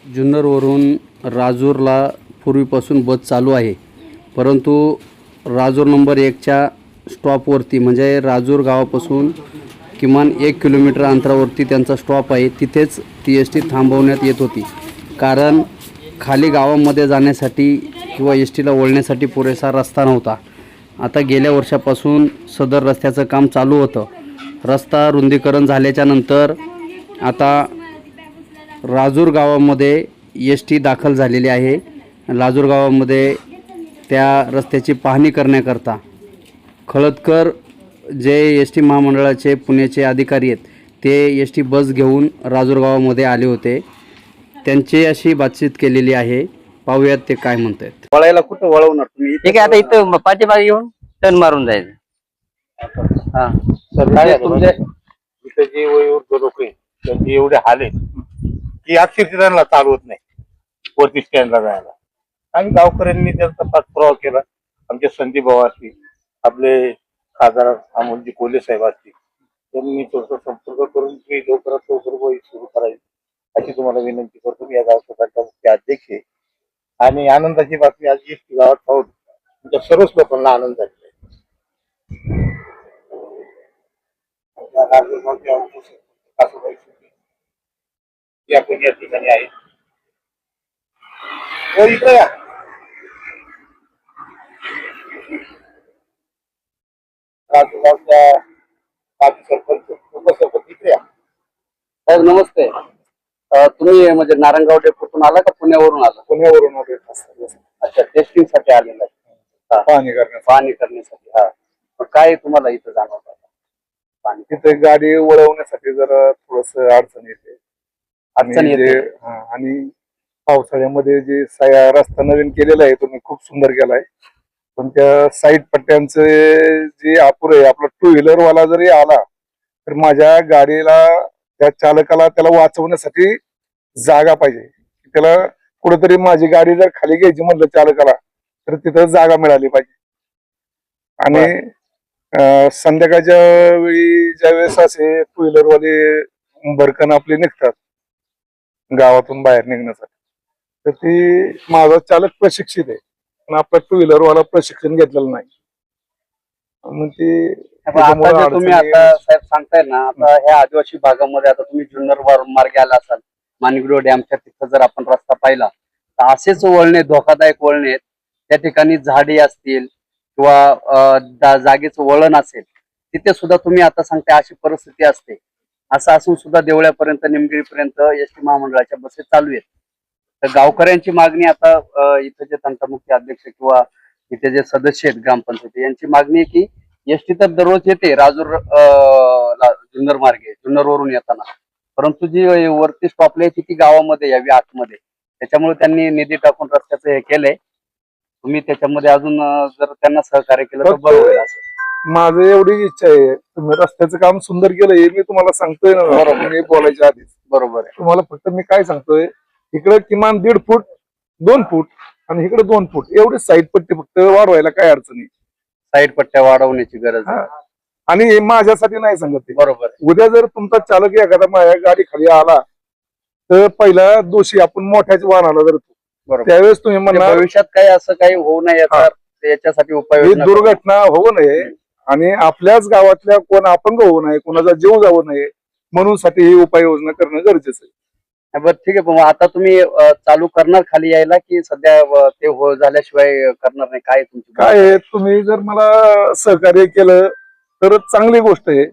जुन्नरवरून राजूरला पूर्वीपासून बस चालू आहे, परंतु राजूर नंबर 1च्या स्टॉपवरती म्हणजे राजूर गावापासून किमान 1 किलोमीटर अंतरावरती त्यांचा स्टॉप आहे. तिथेच टी एस टी थांबवण्यात येत होती, कारण खाली गावामध्ये जाण्यासाठी किंवा एस टीला वळण्यासाठी पुरेसा रस्ता नव्हता. आता गेल्या वर्षापासून सदर रस्त्याचं काम चालू होतं. रस्ता रुंदीकरण झाल्याच्या नंतर आता राजूर गावामध्ये एस टी दाखल झालेली आहे. राजूर गावामध्ये त्या रस्त्याची पाहणी करण्याकरता खळदकर जे एस टी महामंडळाचे पुण्याचे अधिकारी आहेत ते एस टी बस घेऊन राजूर गावामध्ये आले होते. त्यांची अशी बातचीत केलेली आहे. पाहूयात ते काय म्हणत आहेत. वळायला कुठं वळवणार तुम्ही? ठीक आहे, आता इथं पाठीमागे येऊन टर्न मारून जायचं. हा तर काय तुमच्या इथं जे वयोवृद्ध लोक आहेत त्यांचे एवढे हाल आहेत की अक्षरशः त्यांना चालवत नाही वरती स्टँडला जायला. आम्ही गावकऱ्यांनी त्यांचा पाठपुरावा केला. आमचे संदीप भाऊ असतील, आपले खासदार अमोलजी कोल्हे साहेब असतील, त्यांनी थोडसा संपर्क करून ती लवकरात लवकर सुरू करावी अशी तुम्हाला विनंती करतो. मी या गावचा मुख्य अध्यक्ष आहे आणि आनंदाची बातमी आज एसटी गावात पाहून तुमच्या सर्वच लोकांना आनंद झालेला आहे. या ठिकाणी आहे इकडे या. राजूगावच्या माजी सरपंच उपसरपंच इकडे या. साहेब नमस्ते. तुम्ही म्हणजे नारायणगाव डेपोतून आला का पुण्यावरून आला? पुण्यावरून आले. अच्छा, टेस्टिंगसाठी आलेला आहे. पाहणी करण्यासाठी. हा, मग काय तुम्हाला इथं जाणवतं? पाणी तिथे गाडी वळवण्यासाठी जरा थोडस अडचण येते आणि पावसाळ्यामध्ये जे रस्ता नवीन केलेला आहे तुम्ही खूप सुंदर केलाय, पण त्या साईड पट्ट्यांचे जे अपुर आहे, आपला टू व्हीलर वाला जरी आला तर माझ्या गाडीला त्या चालकाला त्याला वाचवण्यासाठी जागा पाहिजे. त्याला कुठेतरी माझी गाडी जर खाली घ्यायची म्हणलं चालकाला तर तिथं जागा मिळाली पाहिजे. आणि संध्याकाळच्या वेळी ज्यावेळेस असे टू व्हीलर वाले भरकन आपले निघतात गावातून बाहेर निघण्यासाठी, तर ती माझा चालक प्रशिक्षित आहे पण आपला टू व्हीलर वाला प्रशिक्षण घेतलेलं नाही. मग ती तुम्ही आता साहेब सांगताय ना, आता ह्या आदिवासी भागामध्ये आता तुम्ही जुन्नर मार्गे आला असाल, माणिकडो डॅमच्या तिथं जर आपण रस्ता पाहिला तर असेच वळणे, धोकादायक वळणे आहेत. त्या ठिकाणी झाडी असतील किंवा जागेचं वळण असेल, तिथे सुद्धा तुम्ही आता सांगताय अशी परिस्थिती असते. असं असून सुद्धा देवळ्यापर्यंत निमगिरीपर्यंत एस टी महामंडळाच्या बसेस चालू आहेत. तर गावकऱ्यांची मागणी आता इथे जे तंटमुख्य अध्यक्ष किंवा इथे जे सदस्य आहेत ग्रामपंचायती, यांची मागणी आहे की एस टी तर दररोज येते राजूर जुन्नर मार्गे, जुन्नरवरून येताना, परंतु जी वरती स्टॉपला आहे ती गावामध्ये यावी, आतमध्ये. त्याच्यामुळे त्यांनी निधी टाकून रस्त्याचं हे केलंय. तुम्ही त्याच्यामध्ये अजून जर त्यांना सहकार्य केलं तर बरं होईल. असं माझं एवढी इच्छा आहे. तुम्ही रस्त्याचं काम सुंदर केलं हे मी तुम्हाला सांगतोय ना, बरोबर बोलायच्या आधीच. बरोबर आहे. तुम्हाला फक्त मी काय सांगतोय, इकडे किमान 1.5 फूट 2 फूट आणि इकडे 2 फूट एवढी साईड पट्टी फक्त वाढवायला काय अडचणी. साईड पट्ट्या वाढवण्याची गरज आहे. आणि हे माझ्यासाठी नाही सांगत, बरोबर. उद्या जर तुमचा चालक एखादा माझ्या गाडी खाली आला तर पहिला दोषी आपण मोठ्याच वाहनाला जर त्यावेळेस तुम्ही म्हणा भविष्यात काही असं काही होऊ नये याच्यासाठी उपाय दुर्घटना होऊ नये आणि आपल्याच गावातल्या कोण अपंग होऊ नये, कोणाचा जीव जाऊ नये म्हणून साठी ही उपाययोजना करणं गरजेचं आहे. बरं, ठीक आहे. पण आता तुम्ही चालू करणार खाली यायला की सध्या ते झाल्याशिवाय करणार नाही? काय तुमची काय तुम्ही जर मला सहकार्य केलं तर चांगली गोष्ट आहे,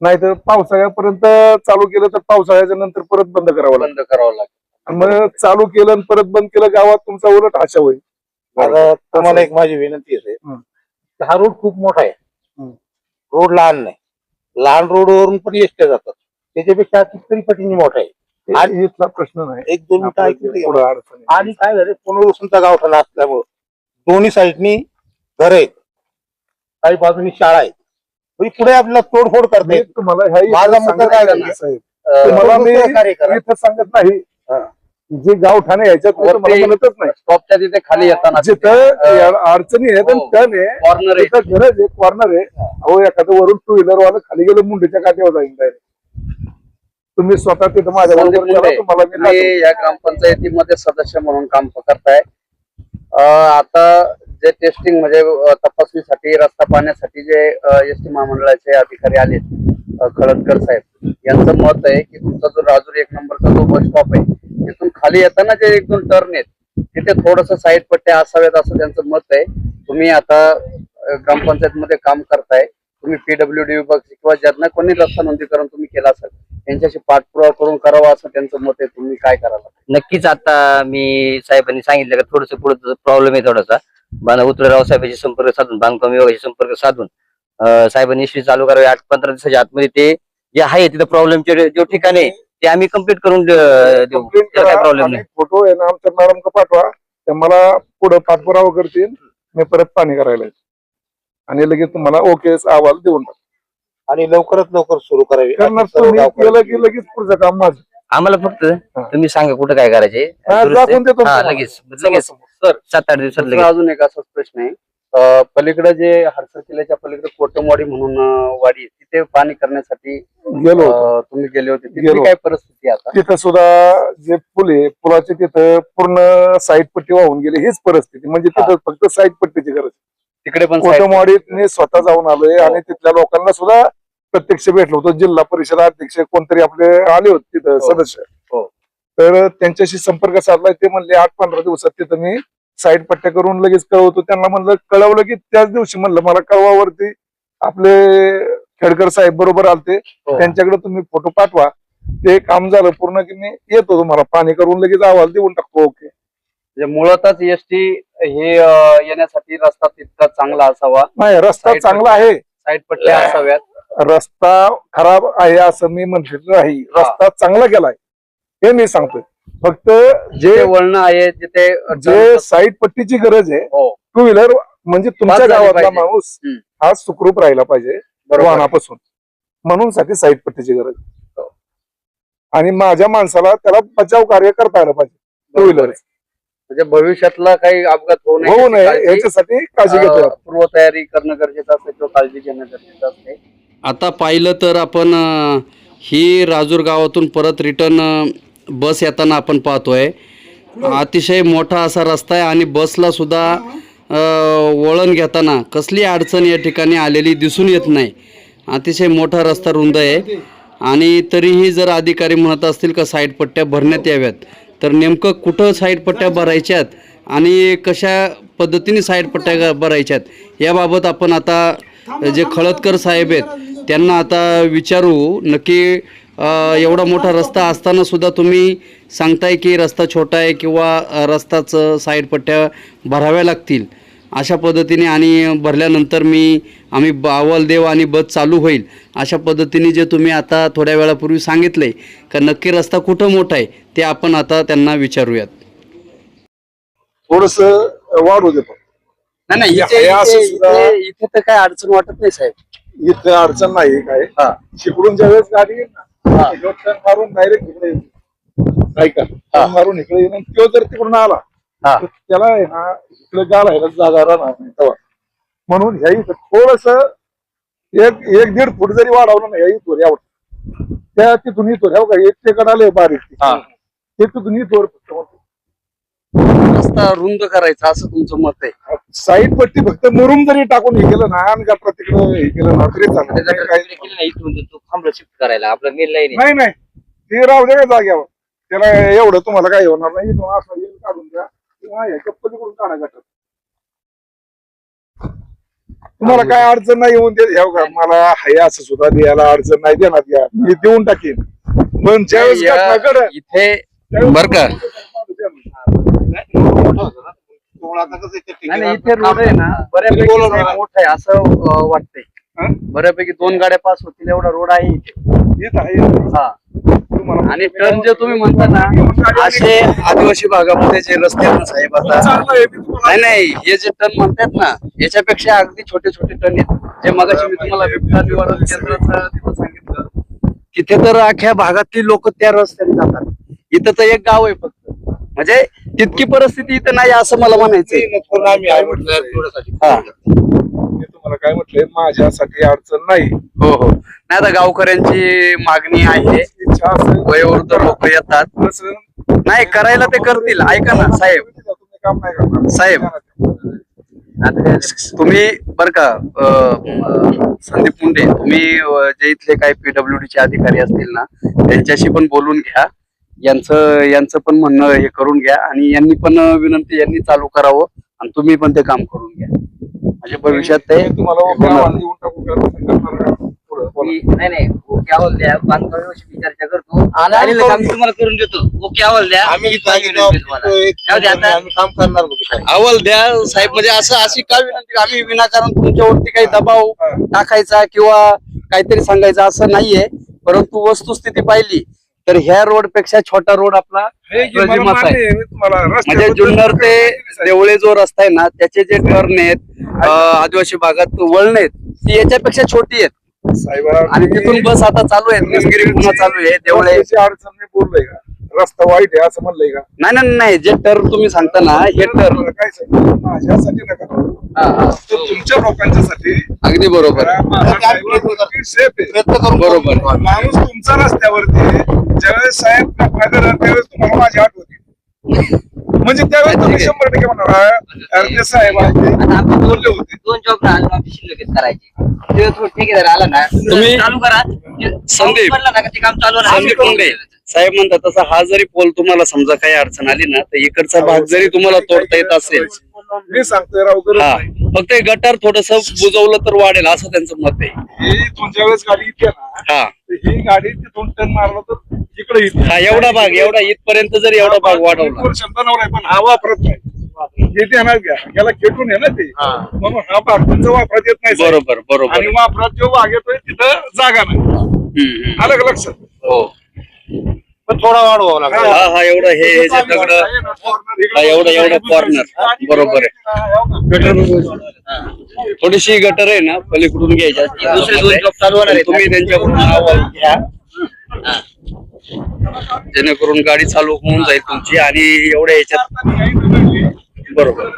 नाहीतर पावसाळ्यापर्यंत चालू केलं तर पावसाळ्याच्या नंतर परत बंद करावं लागेल. मग चालू केलं आणि परत बंद केलं गावात तुमचा उलट आशा होईल. आता तुम्हाला एक माझी विनंती आहे, हा रोड खूप मोठा आहे, रोड लहान नाही. लहान रोडवरून पण एसट्या जातात, त्याच्यापेक्षा कितीतरी पटीने मोठा आहे. आणि इथला प्रश्न नाही, 1-2 मिनिटं ऐकून. आणि काय झालं, पुनर्वसनचा गावठाणा असल्यामुळं दोन्ही साईडनी घर आहेत, काही बाजूनी शाळा आहेत. पुढे आपल्याला तोडफोड करते. तुम्हाला माझा मुद्दा काय झाला साहेब, तुम्हाला मी इथं सांगत नाही, जे गावठाणे ह्याच्यात म्हणतच नाही. स्टॉपच्या तिथे खाली येताना जिथं अडचणी आहेत आणि टर्न आहे, कॉर्नर आहे, गरज आहे, कॉर्नर आहे. अहो एखादं वरून टू व्हीलर वाला खाली गेलं मुंडीच्या काठ्यावर जाईल. तुम्ही स्वतः तिथं माझ्या संदीप बरोबर मुंडे, चला, तुम्हाला मी तुम्ही दाखवतो. या ग्रामपंचायतीमध्ये सदस्य म्हणून काम करताय. आता जे टेस्टिंग म्हणजे तपासणीसाठी रस्ता पाहण्यासाठी जे एसटी महामंडळाचे अधिकारी आले, खळदकर साहेब, यांचं मत आहे की तुमचा जो राजूर 1 नंबरचा जो बस स्टॉप आहे तिथून खाली येताना जे 1-2 टर्न आहेत तिथे थोडस साईड पट्ट्या असाव्यात असं त्यांचं मत आहे. तुम्ही आता ग्रामपंचायत मध्ये काम करताय, तुम्ही पीडब्ल्यूडी विभाग किंवा ज्यांना कोणी रस्ता नोंदीकरण तुम्ही केला असेल त्यांच्याशी पाठपुरावा करून करावा असं त्यांचं मत आहे. तुम्ही काय करायला? नक्कीच आता मी साहेबांनी सांगितलं का थोडस पुढे प्रॉब्लेम आहे थोडासा, मला उतरराव साहेबांशी संपर्क साधून, बांधकाम विभागाशी संपर्क साधून साहेबांनी इश्यू चालू करावे. 8-15 दिवसाच्या आतमध्ये ते जे आहे तिथं प्रॉब्लेमचे जो ठिकाण आहे ते आम्ही कम्प्लीट करून देऊ. Complaint त्याला काय करा प्रॉब्लेम आणि नाही. फोटो आहे ना आमच्या मॅडम का पाठवा, त्या मला पुढे पाठपुरावा करतील, मी परत पाणी करायला येतो. आणि लगेच तुम्हाला ओके अहवाल देऊन टाक. आणि लवकरात लवकर सुरू करावी. करणार तुम्ही केलं की लगेच पुढचं काम माझं. आम्हाला फक्त तुम्ही सांगा कुठं काय करायचे, दाखवून देतो हा तुम्हाला. लगेच सर 7-8 दिवसात दुसरा लगेच. अजून एक असाच प्रश्न आहे. पलीकडे जे हडसर किल्ल्याच्या पलीकडे कोटमवाडी म्हणून वाडी आहे, तिथे पाणी करण्यासाठी गेलो होतो. तुम्ही गेले होते, गेलो. तिथली काय परिस्थिती आहे आता? तिथं सुद्धा जे पूल आहे पुलाचे तिथं पूर्ण साईड पट्टी वाहून गेली, हीच परिस्थिती. म्हणजे तिथं फक्त साईड पट्टीची गरज. तिकडे पण side- कोटमवाडीत मी स्वतः जाऊन आलोय आणि तिथल्या लोकांना सुद्धा प्रत्यक्ष भेटलो होतो. जिल्हा परिषद अध्यक्ष कोणतरी आपले आले होते तिथं सदस्य, हो. तर त्यांच्याशी संपर्क साधलाय. ते म्हणले 8-15 दिवसात तिथं मी साईड पट्ट्या करून लगेच कळवतो. त्यांना म्हणलं, कळवलं की त्याच दिवशी म्हणलं मला कळवावरती आपले खेडकर साहेब बरोबर आलते, हो. त्यांच्याकडे तुम्ही फोटो पाठवा. ते काम झालं पूर्ण की मी येतो, तुम्हाला पाणी करून लगेच अहवाल देऊन टाकतो. ओके. म्हणजे मुळातच एसटी हे येण्यासाठी रस्ता तितका चांगला असावा, नाही, रस्ता Side चांगला आहे, साईड पट्ट्या असाव्यात. रस्ता खराब आहे असं मी म्हणत नाही. रस्ता चांगला केलाय हे मी सांगतोय. फक्त जे जे वळण आहे जिथे जे साईड पट्टीची गरज आहे, हो, टू व्हीलर म्हणजे तुमच्या पास झाली गावातला पाहिजे. माणूस हम्म. हा सुखरूप राहिला पाहिजे बरोबर. वाहनापासून, म्हणून साठी साईड पट्टीची गरज आहे. हो. आणि माझ्या माणसाला त्याला बचाव कार्य करता आलं पाहिजे टू बरोबर व्हीलर. आहे. म्हणजे भविष्यातला काही अपघात होऊ नये होऊ नये याची काळजी, याच्यासाठी काळजी घेतोय. पूर्वतयारी करणं गरजेचं असते किंवा काळजी घेणं गरजेचं असते. आता पाहिलं तर आपण ही राजूर गावातून परत रिटर्न बस येताना आपण पाहतोय. अतिशय मोठा असा रस्ता आहे आणि बसला सुद्धा वळण घेताना कसली अडचण या ठिकाणी आलेली दिसून येत नाही. अतिशय मोठा रस्ता रुंद आहे आणि तरीही जर अधिकारी म्हणत असतील का साईड पट्ट्या भरण्यात याव्यात, तर नेमकं कुठं साईड पट्ट्या भरायच्यात आणि कशा पद्धतीने साईड पट्ट्या भरायच्यात याबाबत आपण आता जे खळदकर साहेब आहेत त्यांना आता विचारू. नक्की एवढा मोठा रस्ता असताना सुद्धा तुम्ही सांगताय की रस्ता छोटा आहे किंवा रस्ताच साईड पट्ट्या भराव्या लागतील अशा पद्धतीने, आणि भरल्यानंतर आम्ही अहवाल देऊ आणि बस चालू होईल अशा पद्धतीने जे तुम्ही आता थोड्या वेळापूर्वी सांगितलंय का नक्की रस्ता कुठं मोठा आहे ते आपण आता त्यांना विचारूयात. थोडस वाढू देतो. नाही हे असं सुद्धा- इथे तर काय अडचण वाटत नाही साहेब. इथे अडचण नाही काय. हा. शिकडून ज्यावेळेस गाडी येईल ना, टर्न मारून डायरेक्ट इकडे येईल. ऐका, टर्न मारून इकडे येईल आणि तो जर तिकडून आला हा. तर त्याला आहे ना इकडे घालायला जागा राहणार नाही तेव्हा. म्हणून ह्या इथं थोडस 1-1.5 फूट जरी वाढवलं ना, ह्या इथवर यावं त्या तिथून इथवर ह्या एक टेकड आले बारीक, हा. ते तिथून इथवर फक्त रस्ता रुंद करायचा असं तुमचं मत आहे. साईड पट्टी फक्त मुरुम जरी टाकून हे केलं ना आणि का तिकडं हे केलं ना तरी चालेल. काही शिफ्ट करायला आपलं मेन लाईन नाही नाही, ते राहू दे का जाग्यावर. त्याला एवढं तुम्हाला काही होणार नाही. इथून असं येईल काढून द्या किंवा हे चप्पली करून काढा गटात. तुम्हाला काय अडचण नाही येऊन दे. ह्या का मला हाय असं सुद्धा द्यायला अडचण नाही देणार, द्या मी देऊन टाकेन. पण ज्यावेळेस घटना घडेल, इथे त्यावेळेस बर का नाही नाही, इथे रोड आहे ना बऱ्यापैकी साहेब मोठा आहे असं वाटतंय. बऱ्यापैकी 2 गाड्या पास होतील एवढा रोड आहे इथे. येत आहे. हा. तुम्हाला आणि टर्न जे तुम्ही म्हणता ना असे आदिवासी भागामध्ये जे रस्ते आहेत ना साहेब आता, चांगलं आहे, मी तुम्हाला- नाही हे जे टर्न म्हणतात ना याच्यापेक्षा अगदी छोटे छोटे टर्न आहेत. जे मगाशी मी तुम्हाला बिबटा निवारण केंद्राचं तिथं सांगितलं, तिथे तर अख्ख्या भागातली लोक त्या रस्त्याने जातात. इथं तर एक गाव आहे फक्त, म्हणजे तितकी परिस्थिती इथं नाही असं मला म्हणायचंय. हा. मी तुम्हाला काय म्हटलंय, माझ्यासाठी अडचण नाही. हो हो. नाही आता गावकऱ्यांची मागणी आहे. इच्छा असं वयोवृद्ध लोक येतात. असं नाही करायला ते करतील. ऐका ना साहेब, तुम्ही काम नाही करणार साहेब. आता तुम्ही बर का संदीप मुंडे, तुम्ही जे इथले काही PWD चे अधिकारी असतील ना त्यांच्याशी पण बोलून घ्या. यांचं पण म्हणणं हे करून घ्या आणि यांनी पण विनंती यांनी चालू करावं आणि तुम्ही पण ते काम करून घ्या. म्हणजे भविष्यात ते तुम्हाला होणार. आव्हान देऊन टाकू का? तुम्ही करणार का? पुढं बोला. नाही ओके अहवाल द्या, बांधकाम व्यवस्थित विचार करतो आणि काम तुम्हाला करून देतो. ओके अहवाल द्या. आम्ही जाऊ दे आता. आम्ही काम करणार बघू काय. अहवाल द्या साहेब. म्हणजे अशी का विनंती, आम्ही विनाकारण तुमच्यावरती काही दबाव टाकायचा किंवा काहीतरी सांगायचं असं नाहीये. परंतु वस्तुस्थिती पाहिली तर ह्या रोड पेक्षा छोटा रोड आपला हे की मला रजिमाचा मान्य आहे. आहे, मी तुम्हाला म्हणजे रस्त्याबद्दल जुन्नर ते साहेब. देवळे जो रस्ता आहे ना त्याचे जे टर्न आहेत आदिवासी भागात वळण आहेत ती याच्यापेक्षा छोटी आहेत साहेब आणि तिथून बस आता चालू आहे. निसगिरी पुन्हा चालू आहे. देवळे रस्त्याची अडचण मी बोललोय का? रस्ता वाईट आहे असं म्हणलंय का? नाही जे टर्न तुम्ही सांगता ना हे टर्न काय सांगितलं? माझ्यासाठी नका करू. तर तुमच्या लोकांच्यासाठी अगदी बरोबर आहे. माझा driver सेफ आहे. प्रयत्न करून बरोबर. माणूस तुमचा रस्त्यावरती ज्यावेळेस साहेब फायदा झाला त्यावेळेस तुम्हाला माझी आठ होती. म्हणजे त्यावेळेस तुम्ही 100% म्हणणार अरे ते साहेब आहे आता आपण बोलले होते. दोन जॉब शिल्लक करायचे. ते थोडं ठेकेदार आला ना तुम्ही- चालू करा. संदीप. पडला ना का ते काम चालू होणार. संदीप मुंडे साहेब म्हणतात तसा हा जरी पोल तुम्हाला समजा काही अडचण आली ना तर इकडचा भाग जरी तुम्हाला तोडता येत असेल मी सांगतोय राव गरज हा नाही. फक्त हे गटार थोडस बुजवलं तर वाढेल असं त्यांचं मत आहे. ही तुमच्या वेळेस गाडी येते ना हा तर ही गाडी तिथून टर्न मारला तर इकडे येते. हा एवढा भाग एवढा इथपर्यंत जर एवढा भाग वाढवला शब्दावर आहे पण हा वापरत नाही. हे ध्यानात घ्या याला खेटून आहे ना ते म्हणून हा भाग तुमचा वापरात येत नाही साहेब. बरोबर बरोबर आणि वापरात जो भाग येतोय तिथं जागा नाही. आलं का लक्षात? हो पण थोडा वाढवावं लागेल. हा एवढं हे जे दगड हा, एवढं corner. बरोबर थोडीशी गटर आहे ना पलीकडून घ्यायच्या दुसरे दोन job चालू होणार आहेत. तुम्ही त्यांच्याकडून अहवाल घ्या जेणेकरून गाडी चालू होऊन जाईल तुमची आणि एवढ्या याच्यात बरोबर.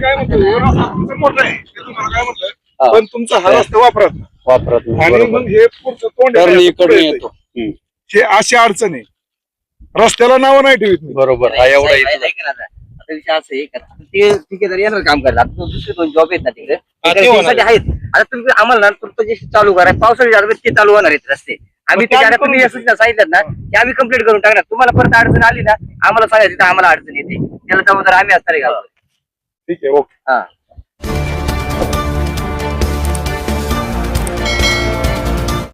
काय म्हणतो मोठं आहे ते तुम्हाला काय म्हटलं हा. पण तुमचा हा रस्ता वापरत नाही. वापरत नाही. आणि बरोबर मग हे पुढचं तोंड आहे टर्न ना, इकडून पुढे येतो येतंय. हे अशी अडचण आहे. रस्त्याला नाव नाही ठेवीत मी. बरोबर हा एवढा साहेब, इथला. ऐका ना आता. आता विषय असं आहे का ते ठेकेदार येणार काम करायला. आता तो दुसरे दोन जॉब आहेत ना तिकडे ते त्यासाठी आहेत. आता तुम्ही आम्हाला ना तुमचं जे चालू करा पावसाळी झालं ते चालू होणार आहेत रस्ते. आम्ही मग ते त्याच्या आम्ही तुम्ही करून असं सांगितलं ना ते आम्ही कंप्लीट करून टाकणार. तुम्हाला परत अडचण आली ना आम्हाला सांगायचं तर आम्हाला अडचण येते. त्याला जबाबदार आम्ही असणार आहे का? ठीक आहे ओके. हा